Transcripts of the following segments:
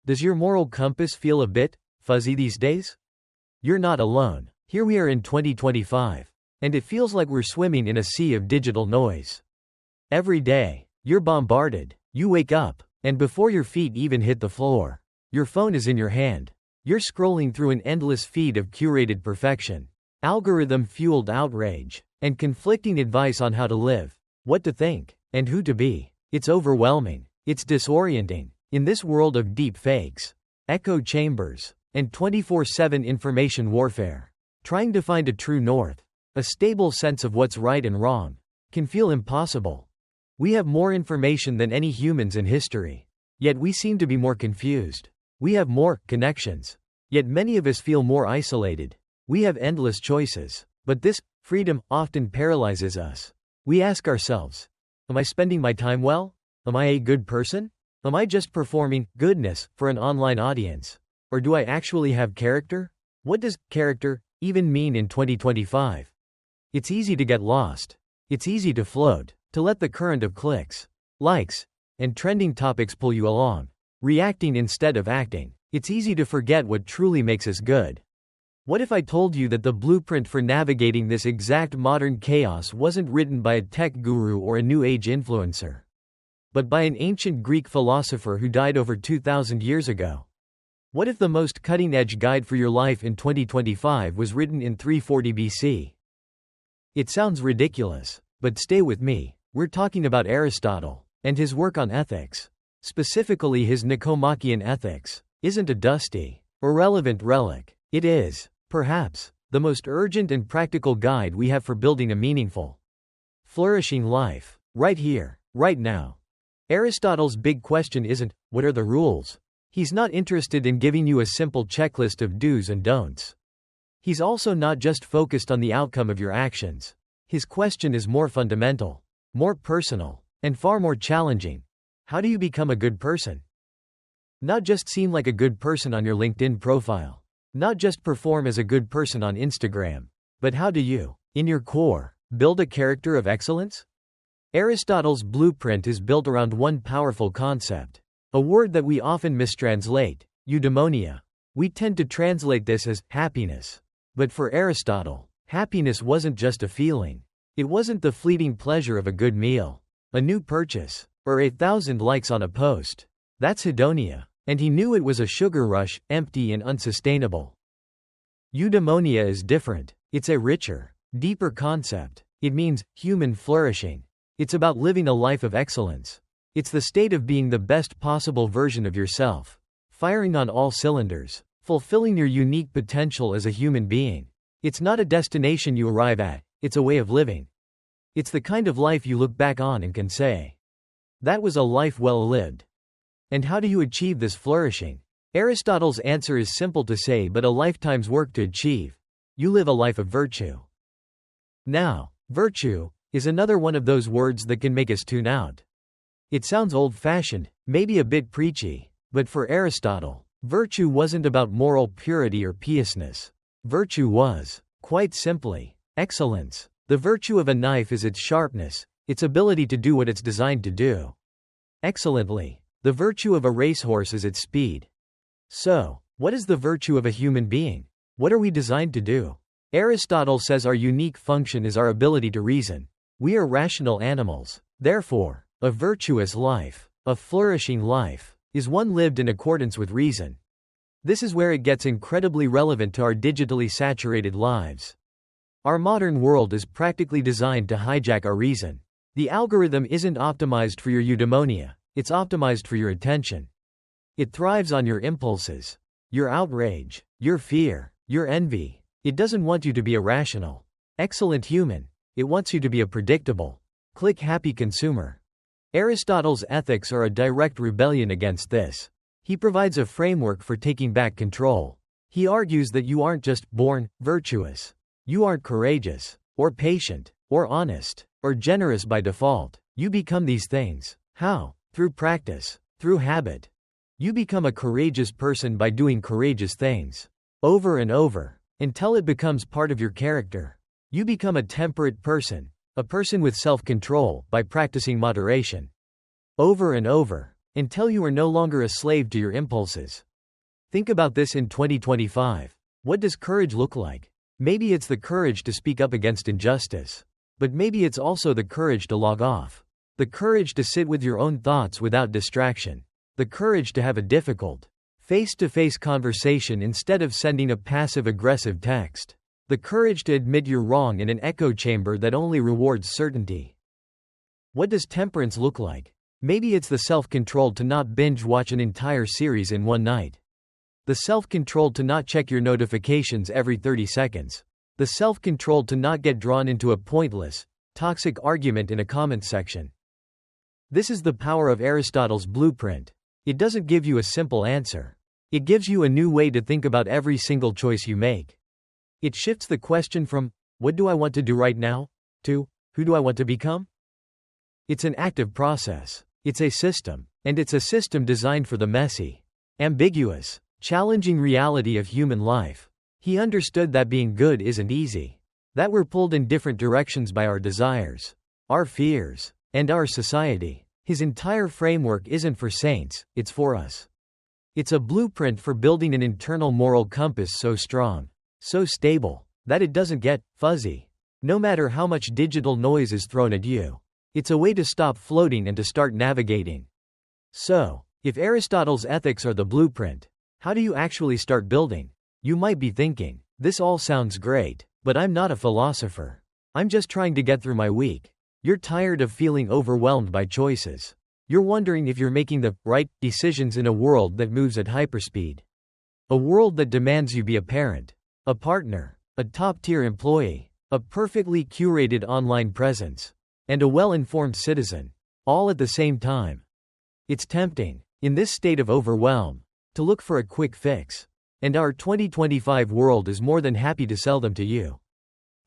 Does your moral compass feel a bit fuzzy these days? You're not alone. Here we are in 2025, and it feels like we're swimming in a sea of digital noise. Every day, you're bombarded. You wake up, and before your feet even hit the floor, your phone is in your hand. You're scrolling through an endless feed of curated perfection, algorithm-fueled outrage, and conflicting advice on how to live, what to think, and who to be. It's overwhelming. It's disorienting. In this world of deep fakes, echo chambers, and 24/7 information warfare, trying to find a true north, a stable sense of what's right and wrong, can feel impossible. We have more information than any humans in history, yet we seem to be more confused. We have more connections, yet many of us feel more isolated. We have endless choices, but this freedom often paralyzes us. We ask ourselves, am I spending my time well? Am I a good person? Am I just performing goodness for an online audience? Or do I actually have character? What does character even mean in 2025? It's easy to get lost. It's easy to float, to let the current of clicks, likes, and trending topics pull you along, reacting instead of acting. It's easy to forget what truly makes us good. What if I told you that the blueprint for navigating this exact modern chaos wasn't written by a tech guru or a new age influencer, but by an ancient Greek philosopher who died over 2,000 years ago? What if the most cutting-edge guide for your life in 2025 was written in 340 BC? It sounds ridiculous, but stay with me. We're talking about Aristotle, and his work on ethics. Specifically his Nicomachean Ethics isn't a dusty, irrelevant relic. It is, perhaps, the most urgent and practical guide we have for building a meaningful, flourishing life, right here, right now. Aristotle's big question isn't, what are the rules? He's not interested in giving you a simple checklist of do's and don'ts. He's also not just focused on the outcome of your actions. His question is more fundamental, more personal, and far more challenging. How do you become a good person? Not just seem like a good person on your LinkedIn profile. Not just perform as a good person on Instagram. But how do you, in your core, build a character of excellence? Aristotle's blueprint is built around one powerful concept, a word that we often mistranslate, eudaimonia. We tend to translate this as happiness. But for Aristotle, happiness wasn't just a feeling. It wasn't the fleeting pleasure of a good meal, a new purchase, or 1,000 likes on a post. That's hedonia, and he knew it was a sugar rush, empty and unsustainable. Eudaimonia is different. It's a richer, deeper concept. It means human flourishing. It's about living a life of excellence. It's the state of being the best possible version of yourself, firing on all cylinders, fulfilling your unique potential as a human being. It's not a destination you arrive at, it's a way of living. It's the kind of life you look back on and can say, that was a life well lived. And how do you achieve this flourishing? Aristotle's answer is simple to say but a lifetime's work to achieve. You live a life of virtue. Now, virtue is another one of those words that can make us tune out. It sounds old-fashioned, maybe a bit preachy, but for Aristotle, virtue wasn't about moral purity or piousness. Virtue was, quite simply, excellence. The virtue of a knife is its sharpness, its ability to do what it's designed to do excellently. The virtue of a racehorse is its speed. So, what is the virtue of a human being? What are we designed to do? Aristotle says our unique function is our ability to reason. We are rational animals. Therefore, a virtuous life, a flourishing life, is one lived in accordance with reason. This is where it gets incredibly relevant to our digitally saturated lives. Our modern world is practically designed to hijack our reason. The algorithm isn't optimized for your eudaimonia, it's optimized for your attention. It thrives on your impulses, your outrage, your fear, your envy. It doesn't want you to be a rational, excellent human. It wants you to be a predictable, click-happy consumer. Aristotle's ethics are a direct rebellion against this. He provides a framework for taking back control. He argues that you aren't just born virtuous. You aren't courageous, or patient, or honest, or generous by default. You become these things. How? Through practice, through habit. You become a courageous person by doing courageous things, over and over, until it becomes part of your character. You become a temperate person, a person with self-control, by practicing moderation. Over and over, until you are no longer a slave to your impulses. Think about this in 2025. What does courage look like? Maybe it's the courage to speak up against injustice. But maybe it's also the courage to log off. The courage to sit with your own thoughts without distraction. The courage to have a difficult, face-to-face conversation instead of sending a passive-aggressive text. The courage to admit you're wrong in an echo chamber that only rewards certainty. What does temperance look like? Maybe it's the self-control to not binge-watch an entire series in one night. The self-control to not check your notifications every 30 seconds. The self-control to not get drawn into a pointless, toxic argument in a comment section. This is the power of Aristotle's blueprint. It doesn't give you a simple answer. It gives you a new way to think about every single choice you make. It shifts the question from, what do I want to do right now, to, who do I want to become? It's an active process. It's a system. And it's a system designed for the messy, ambiguous, challenging reality of human life. He understood that being good isn't easy. That we're pulled in different directions by our desires, our fears, and our society. His entire framework isn't for saints, it's for us. It's a blueprint for building an internal moral compass so strong, so stable, that it doesn't get fuzzy, no matter how much digital noise is thrown at you. It's a way to stop floating and to start navigating. So, if Aristotle's ethics are the blueprint, how do you actually start building? You might be thinking, this all sounds great, but I'm not a philosopher. I'm just trying to get through my week. You're tired of feeling overwhelmed by choices. You're wondering if you're making the right decisions in a world that moves at hyperspeed. A world that demands you be a parent, a partner, a top-tier employee, a perfectly curated online presence, and a well-informed citizen, all at the same time. It's tempting, in this state of overwhelm, to look for a quick fix. And our 2025 world is more than happy to sell them to you.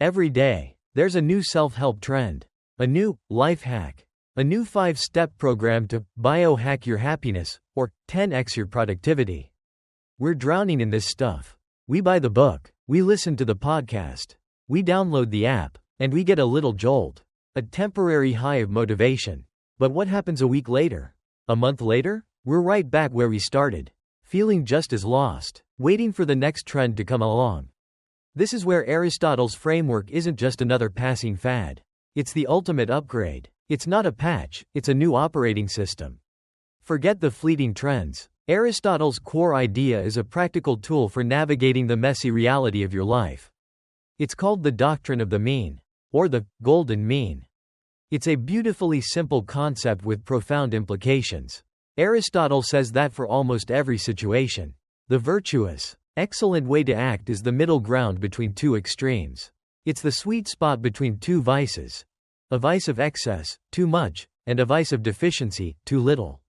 Every day, there's a new self-help trend, a new life hack, a new 5-step program to biohack your happiness, or 10x your productivity. We're drowning in this stuff. We buy the book, we listen to the podcast, we download the app, and we get a little jolt, a temporary high of motivation. But what happens a week later? A month later? We're right back where we started, feeling just as lost, waiting for the next trend to come along. This is where Aristotle's framework isn't just another passing fad. It's the ultimate upgrade. It's not a patch, it's a new operating system. Forget the fleeting trends. Aristotle's core idea is a practical tool for navigating the messy reality of your life. It's called the doctrine of the mean, or the golden mean. It's a beautifully simple concept with profound implications. Aristotle says that for almost every situation, the virtuous, excellent way to act is the middle ground between two extremes. It's the sweet spot between two vices. A vice of excess, too much, and a vice of deficiency, too little.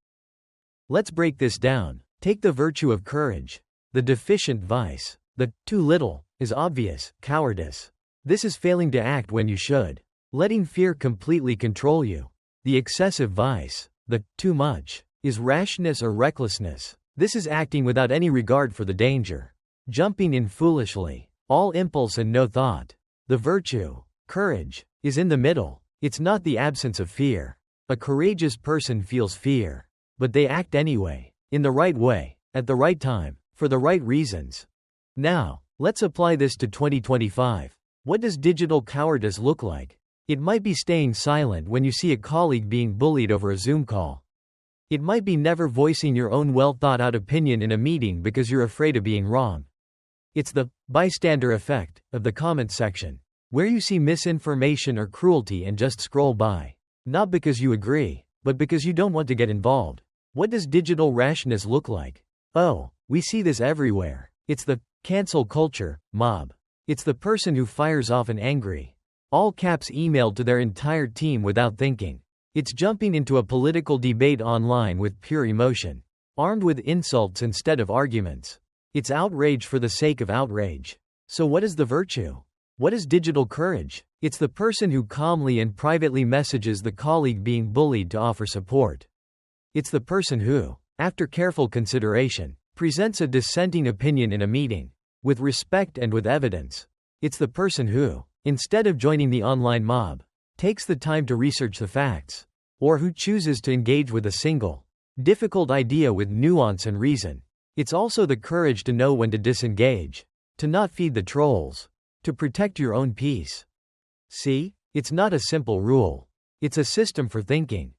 Let's break this down. Take the virtue of courage. The deficient vice, the too little, is obvious, cowardice. This is failing to act when you should. Letting fear completely control you. The excessive vice, the too much, is rashness or recklessness. This is acting without any regard for the danger. Jumping in foolishly. All impulse and no thought. The virtue, courage, is in the middle. It's not the absence of fear. A courageous person feels fear, but they act anyway, in the right way, at the right time, for the right reasons. Now, let's apply this to 2025. What does digital cowardice look like? It might be staying silent when you see a colleague being bullied over a Zoom call. It might be never voicing your own well-thought-out opinion in a meeting because you're afraid of being wrong. It's the bystander effect of the comment section, where you see misinformation or cruelty and just scroll by. Not because you agree, but because you don't want to get involved. What does digital rashness look like? Oh, we see this everywhere. It's the cancel culture mob. It's the person who fires off an angry, all caps email to their entire team without thinking. It's jumping into a political debate online with pure emotion, armed with insults instead of arguments. It's outrage for the sake of outrage. So what is the virtue? What is digital courage? It's the person who calmly and privately messages the colleague being bullied to offer support. It's the person who, after careful consideration, presents a dissenting opinion in a meeting, with respect and with evidence. It's the person who, instead of joining the online mob, takes the time to research the facts, or who chooses to engage with a single, difficult idea with nuance and reason. It's also the courage to know when to disengage, to not feed the trolls, to protect your own peace. See? It's not a simple rule. It's a system for thinking.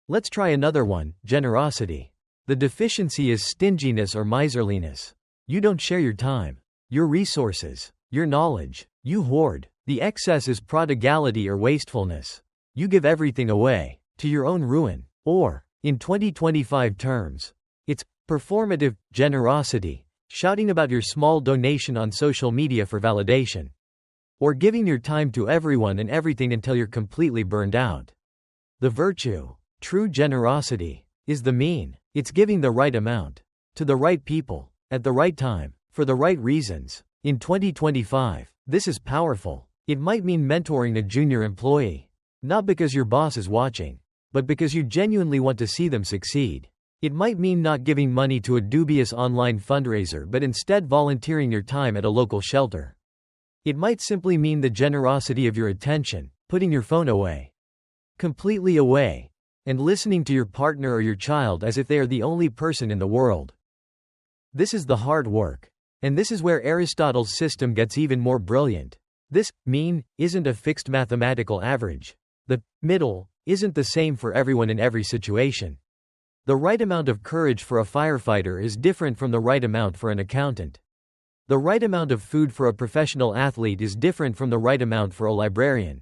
Let's try another one, generosity. The deficiency is stinginess or miserliness. You don't share your time, your resources, your knowledge. You hoard. The excess is prodigality or wastefulness. You give everything away, to your own ruin. Or, in 2025 terms, it's performative generosity, shouting about your small donation on social media for validation. Or giving your time to everyone and everything until you're completely burned out. The virtue, true generosity, is the mean. It's giving the right amount, to the right people, at the right time, for the right reasons. In 2025, this is powerful. It might mean mentoring a junior employee, not because your boss is watching, but because you genuinely want to see them succeed. It might mean not giving money to a dubious online fundraiser but instead volunteering your time at a local shelter. It might simply mean the generosity of your attention, putting your phone away, completely away, and listening to your partner or your child as if they are the only person in the world. This is the hard work. And this is where Aristotle's system gets even more brilliant. This mean isn't a fixed mathematical average. The middle isn't the same for everyone in every situation. The right amount of courage for a firefighter is different from the right amount for an accountant. The right amount of food for a professional athlete is different from the right amount for a librarian.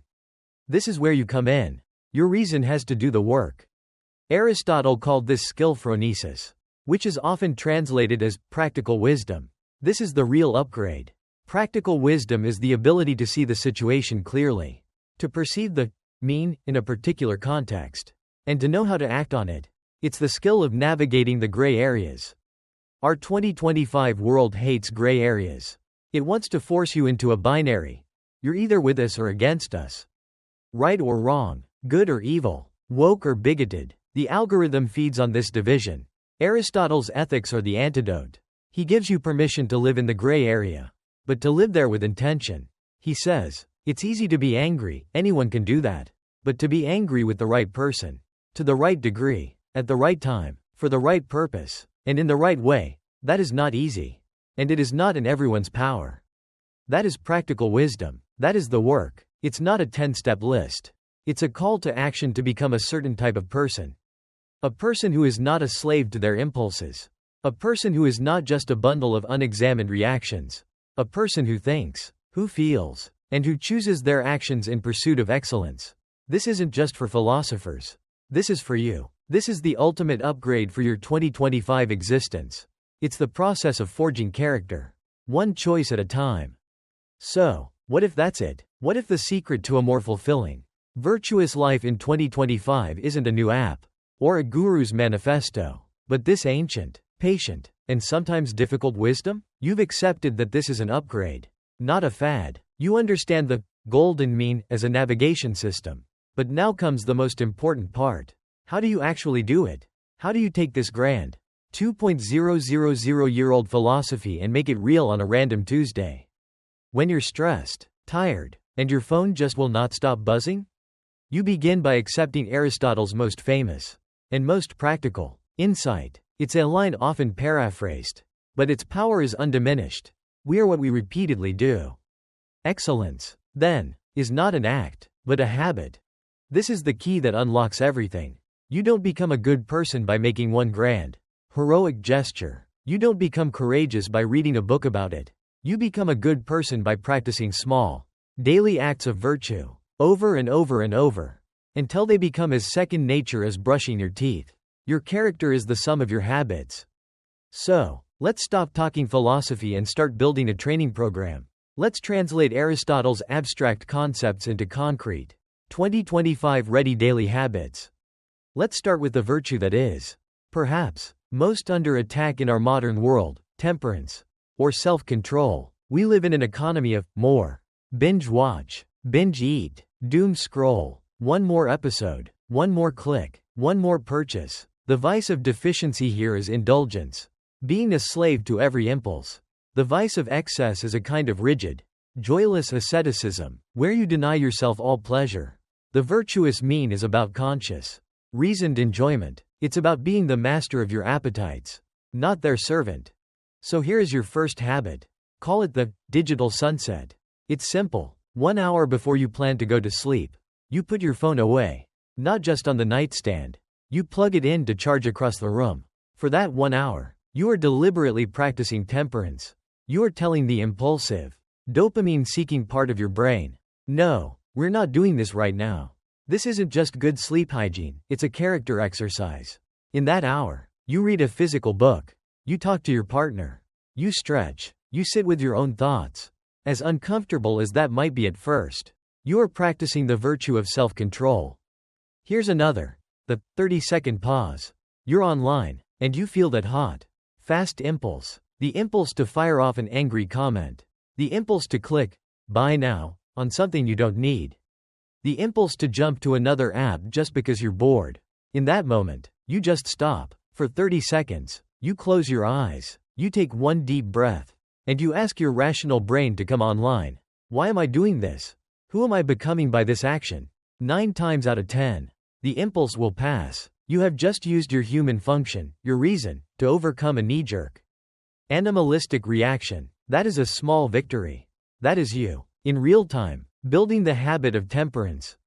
This is where you come in. Your reason has to do the work. Aristotle called this skill phronesis, which is often translated as practical wisdom. This is the real upgrade. Practical wisdom is the ability to see the situation clearly, to perceive the mean in a particular context, and to know how to act on it. It's the skill of navigating the gray areas. Our 2025 world hates gray areas. It wants to force you into a binary. You're either with us or against us. Right or wrong, good or evil, woke or bigoted. The algorithm feeds on this division. Aristotle's ethics are the antidote. He gives you permission to live in the gray area, but to live there with intention. He says, it's easy to be angry, anyone can do that. But to be angry with the right person, to the right degree, at the right time, for the right purpose, and in the right way, that is not easy. And it is not in everyone's power. That is practical wisdom. That is the work. It's not a 10-step list. It's a call to action to become a certain type of person. A person who is not a slave to their impulses. A person who is not just a bundle of unexamined reactions. A person who thinks, who feels, and who chooses their actions in pursuit of excellence. This isn't just for philosophers. This is for you. This is the ultimate upgrade for your 2025 existence. It's the process of forging character, one choice at a time. So, what if that's it? What if the secret to a more fulfilling, virtuous life in 2025 isn't a new app, or a guru's manifesto, but this ancient, patient, and sometimes difficult wisdom? You've accepted that this is an upgrade, not a fad. You understand the golden mean as a navigation system. But now comes the most important part. How do you actually do it? How do you take this grand 2.000-year-old philosophy and make it real on a random Tuesday? When you're stressed, tired, and your phone just will not stop buzzing? You begin by accepting Aristotle's most famous and most practical insight. It's a line often paraphrased, but its power is undiminished. We are what we repeatedly do. Excellence, then, is not an act, but a habit. This is the key that unlocks everything. You don't become a good person by making one grand, heroic gesture. You don't become courageous by reading a book about it. You become a good person by practicing small, daily acts of virtue, over and over and over, until they become as second nature as brushing your teeth. Your character is the sum of your habits. So, let's stop talking philosophy and start building a training program. Let's translate Aristotle's abstract concepts into concrete, 2025 ready daily habits. Let's start with the virtue that is, perhaps, most under attack in our modern world, temperance, or self-control. We live in an economy of more. Binge watch, binge eat, doom scroll, one more episode, one more click, one more purchase. The vice of deficiency here is indulgence, being a slave to every impulse. The vice of excess is a kind of rigid, joyless asceticism, where you deny yourself all pleasure. The virtuous mean is about conscious, reasoned enjoyment. It's about being the master of your appetites, not their servant. So here is your first habit. Call it the digital sunset. It's simple. 1 hour before you plan to go to sleep, you put your phone away. Not just on the nightstand. You plug it in to charge across the room. For that 1 hour, you are deliberately practicing temperance. You are telling the impulsive, dopamine-seeking part of your brain, no, we're not doing this right now. This isn't just good sleep hygiene, it's a character exercise. In that hour, you read a physical book. You talk to your partner. You stretch. You sit with your own thoughts. As uncomfortable as that might be at first, you are practicing the virtue of self-control. Here's another. The 30-second pause. You're online, and you feel that hot, fast impulse. The impulse to fire off an angry comment. The impulse to click, buy now, on something you don't need. The impulse to jump to another app just because you're bored. In that moment, you just stop. For 30 seconds, you close your eyes, you take one deep breath, and you ask your rational brain to come online. Why am I doing this? Who am I becoming by this action? 9 times out of 10, the impulse will pass. You have just used your human function, your reason, to overcome a knee-jerk, animalistic reaction. That is a small victory. That is you, in real time, building the habit of temperance.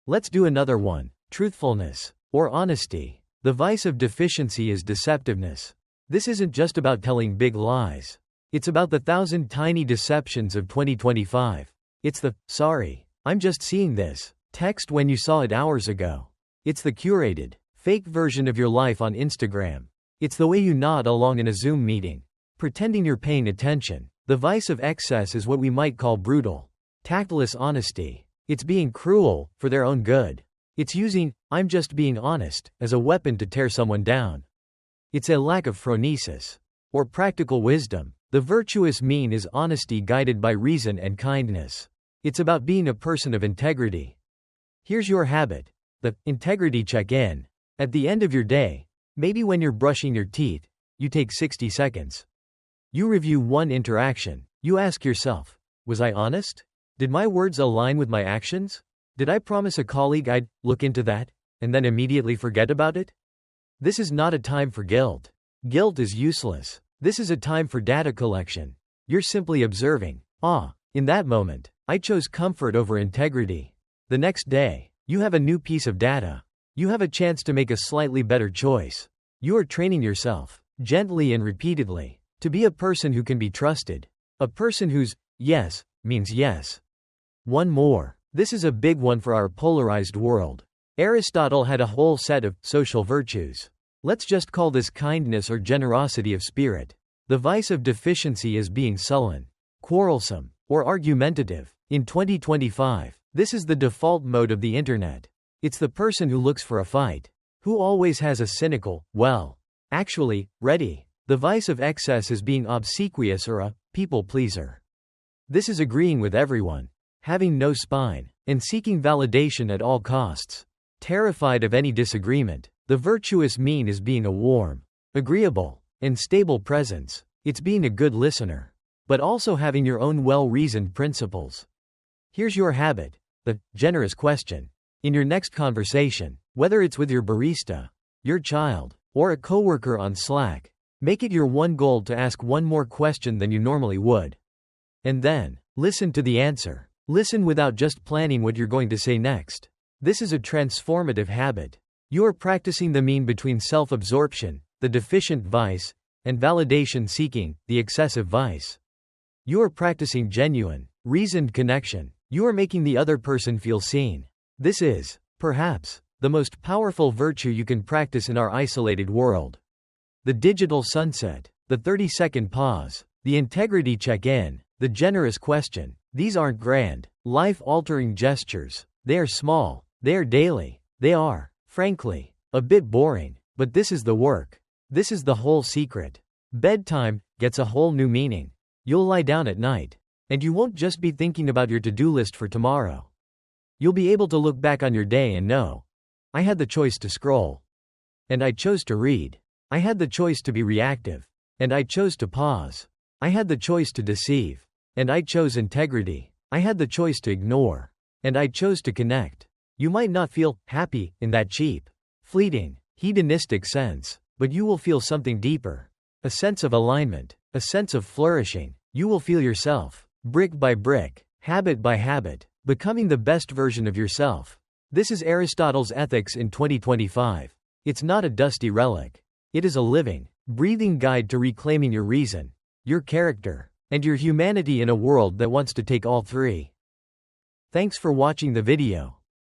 Let's do another one. Truthfulness, or honesty. The vice of deficiency is deceptiveness. This isn't just about telling big lies. It's about the 1,000 tiny deceptions of 2025. It's the, sorry, I'm just seeing this, text when you saw it hours ago. It's the curated, fake version of your life on Instagram. It's the way you nod along in a Zoom meeting, pretending you're paying attention. The vice of excess is what we might call brutal, tactless honesty. It's being cruel, for their own good. It's using, I'm just being honest, as a weapon to tear someone down. It's a lack of phronesis, or practical wisdom. The virtuous mean is honesty guided by reason and kindness. It's about being a person of integrity. Here's your habit. The integrity check-in. At the end of your day, maybe when you're brushing your teeth, you take 60 seconds. You review one interaction. You ask yourself, was I honest? Did my words align with my actions? Did I promise a colleague I'd look into that, and then immediately forget about it? This is not a time for guilt. Guilt is useless. This is a time for data collection. You're simply observing. In that moment, I chose comfort over integrity. The next day, you have a new piece of data. You have a chance to make a slightly better choice. You are training yourself, gently and repeatedly, to be a person who can be trusted. A person whose yes means yes. One more. This is a big one for our polarized world. Aristotle had a whole set of social virtues. Let's just call this kindness or generosity of spirit. The vice of deficiency is being sullen, quarrelsome, or argumentative. In 2025, this is the default mode of the internet. It's the person who looks for a fight, who always has a cynical, well, actually, ready. The vice of excess is being obsequious or a people pleaser. This is agreeing with everyone, having no spine, and seeking validation at all costs. Terrified of any disagreement. The virtuous mean is being a warm, agreeable, and stable presence. It's being a good listener, but also having your own well-reasoned principles. Here's your habit. The generous question. In your next conversation, whether it's with your barista, your child, or a coworker on Slack, make it your one goal to ask one more question than you normally would. And then, listen to the answer. Listen without just planning what you're going to say next. This is a transformative habit. You are practicing the mean between self-absorption, the deficient vice, and validation seeking, the excessive vice. You are practicing genuine, reasoned connection. You are making the other person feel seen. This is, perhaps, the most powerful virtue you can practice in our isolated world. The digital sunset, the 30-second pause, the integrity check-in, the generous question. These aren't grand, life-altering gestures. They are small. They are daily. They are, frankly, a bit boring. But this is the work. This is the whole secret. Bedtime gets a whole new meaning. You'll lie down at night, and you won't just be thinking about your to-do list for tomorrow. You'll be able to look back on your day and know, I had the choice to scroll. And I chose to read. I had the choice to be reactive. And I chose to pause. I had the choice to deceive. And I chose integrity. I had the choice to ignore. And I chose to connect. You might not feel happy in that cheap, fleeting, hedonistic sense, but you will feel something deeper. A sense of alignment, a sense of flourishing. You will feel yourself, brick by brick, habit by habit, becoming the best version of yourself. This is Aristotle's Ethics in 2025. It's not a dusty relic. It is a living, breathing guide to reclaiming your reason, your character, and your humanity in a world that wants to take all three. Thanks for watching the video.